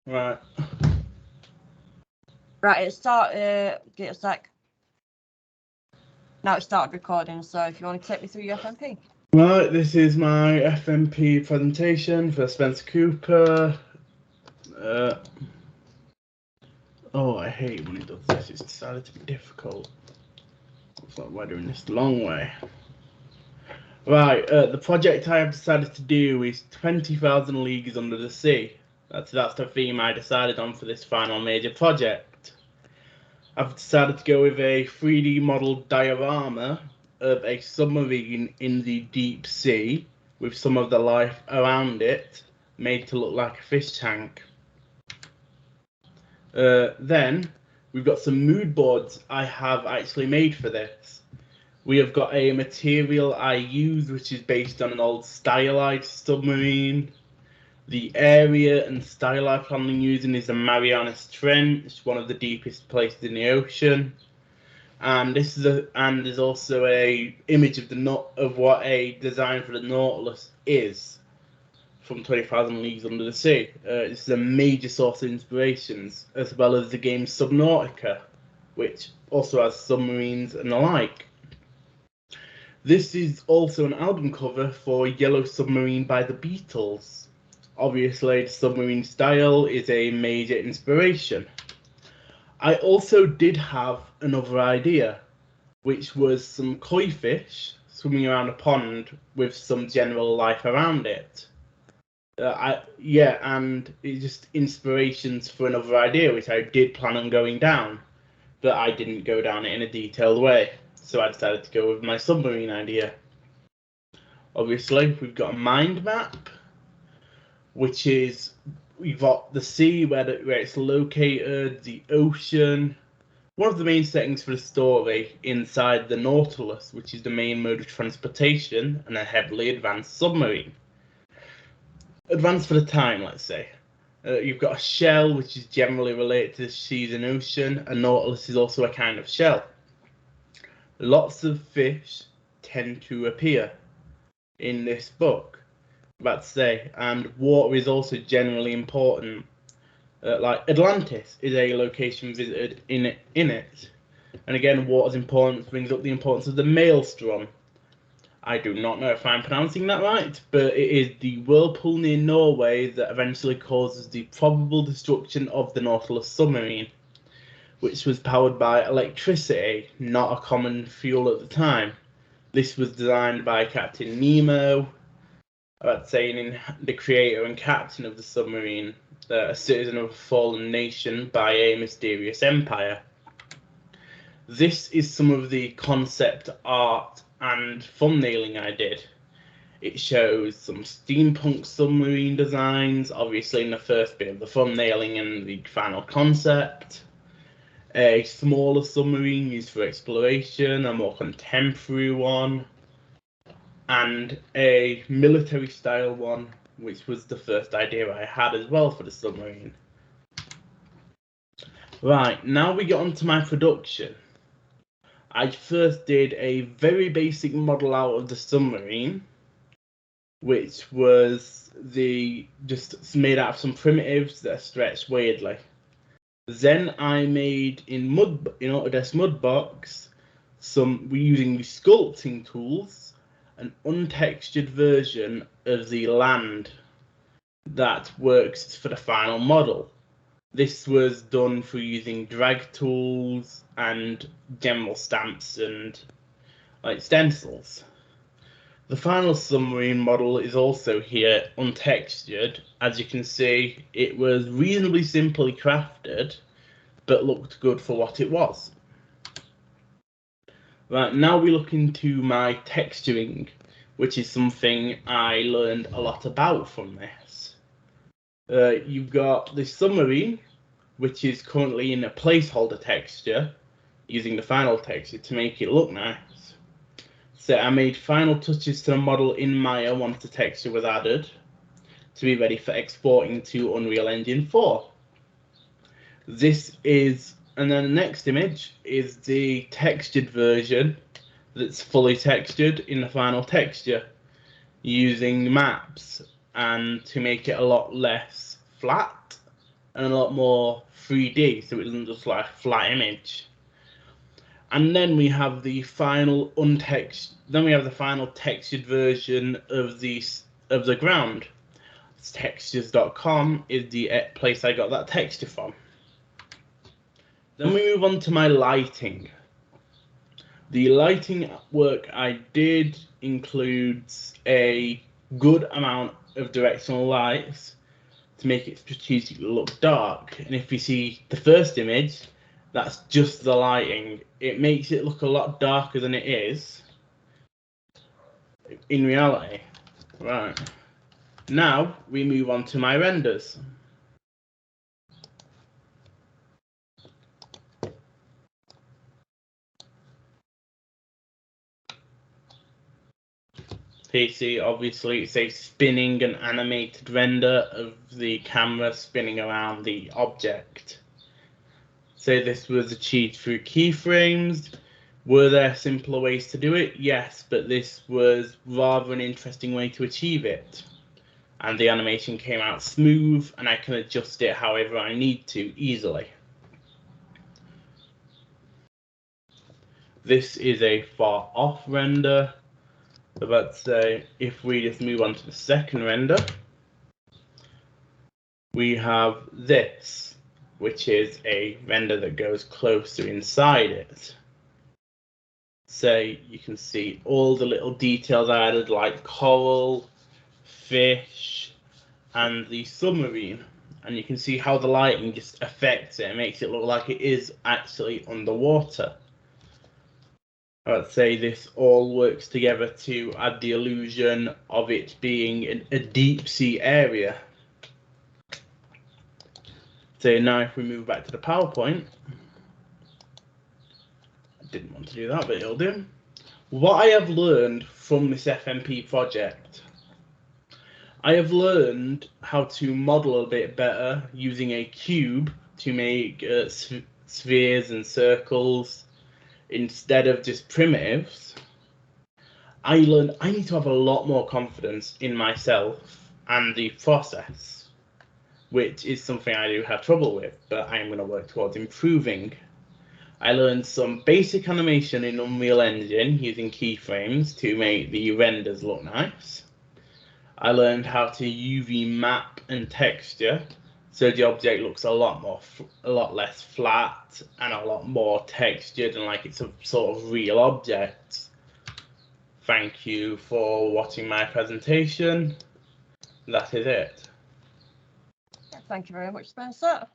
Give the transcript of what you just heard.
Right. Right, it started. Get a sec. Now it started recording, so if you want to take me through your FMP. Right, this is my FMP presentation for Spencer Cooper. Oh, I hate when it does this. It's decided to be difficult. It's like we're doing this the long way. Right, the project I have decided to do is 20,000 Leagues Under the Sea. That's the theme I decided on for this final major project. I've decided to go with a 3D model diorama of a submarine in the deep sea with some of the life around it made to look like a fish tank. Then we've got some mood boards I have actually made for this. We have got a material I use which is based on an old stylized submarine. The area and style I'm planning using is the Marianas Trench, one of the deepest places in the ocean. And this is there's also a image of what a design for the Nautilus is from 20,000 Leagues Under the Sea. This is a major source of inspirations, as well as the game Subnautica, which also has submarines and the like. This is also an album cover for Yellow Submarine by the Beatles. Obviously, the submarine style is a major inspiration. I also did have another idea, which was some koi fish swimming around a pond with some general life around it. And it's just inspirations for another idea, which I did plan on going down, but I didn't go down it in a detailed way. So I decided to go with my submarine idea. Obviously, we've got a mind map, which is we've got the sea where it's located, the ocean. One of the main settings for the story inside the Nautilus, which is the main mode of transportation and a heavily advanced submarine. Advanced for the time, let's say. You've got a shell, which is generally related to the seas and ocean. A Nautilus is also a kind of shell. Lots of fish tend to appear in this book, about to say, and water is also generally important. Like Atlantis is a location visited in it. And again, water's importance brings up the importance of the Maelstrom. I do not know if I'm pronouncing that right, but it is the whirlpool near Norway that eventually causes the probable destruction of the Nautilus submarine, which was powered by electricity, not a common fuel at the time. This was designed by Captain Nemo, the creator and captain of the submarine, a citizen of a fallen nation by a mysterious empire. This is some of the concept art and thumbnailing I did. It shows some steampunk submarine designs, obviously in the first bit of the thumbnailing and the final concept. A smaller submarine used for exploration, a more contemporary one, and a military style one, which was the first idea I had as well for the submarine. Right, now we get on to my production. I first did a very basic model out of the submarine, which was just made out of some primitives that are stretched weirdly. Then I made in Autodesk Mudbox using the sculpting tools, an untextured version of the land that works for the final model. This was done through using drag tools and general stamps and stencils. The final submarine model is also here untextured. As you can see, it was reasonably simply crafted, but looked good for what it was. Right, now we look into my texturing, which is something I learned a lot about from this. You've got the submarine, which is currently in a placeholder texture, using the final texture to make it look nice. So I made final touches to the model in Maya once the texture was added, to be ready for exporting to Unreal Engine 4. And then the next image is the textured version that's fully textured in the final texture, using maps and to make it a lot less flat and a lot more 3D, so it doesn't just like a flat image. And then we have the final textured version of the ground. Textures.com is the place I got that texture from. Then we move on to my lighting. The lighting work I did includes a good amount of directional lights to make it strategically look dark. And if you see the first image, that's just the lighting. It makes it look a lot darker than it is in reality. Right. Now we move on to my renders. PC, obviously, it's a spinning and animated render of the camera spinning around the object. So this was achieved through keyframes. Were there simpler ways to do it? Yes, but this was rather an interesting way to achieve it. And the animation came out smooth, and I can adjust it however I need to easily. This is a far off render. But say if we just move on to the second render, we have this, which is a render that goes closer inside it. So you can see all the little details I added, like coral, fish, and the submarine. And you can see how the lighting just affects it and makes it look like it is actually underwater. I'd say this all works together to add the illusion of it being a deep sea area. So now if we move back to the PowerPoint, I didn't want to do that, but it'll do. What I have learned from this FMP project, I have learned how to model a bit better using a cube to make spheres and circles instead of just primitives. I learned I need to have a lot more confidence in myself and the process, which is something I do have trouble with, but I am going to work towards improving. I learned some basic animation in Unreal Engine using keyframes to make the renders look nice. I learned how to UV map and texture, so the object looks a lot less flat and a lot more textured and like it's a sort of real object. Thank you for watching my presentation. That is it. Thank you very much, Spencer.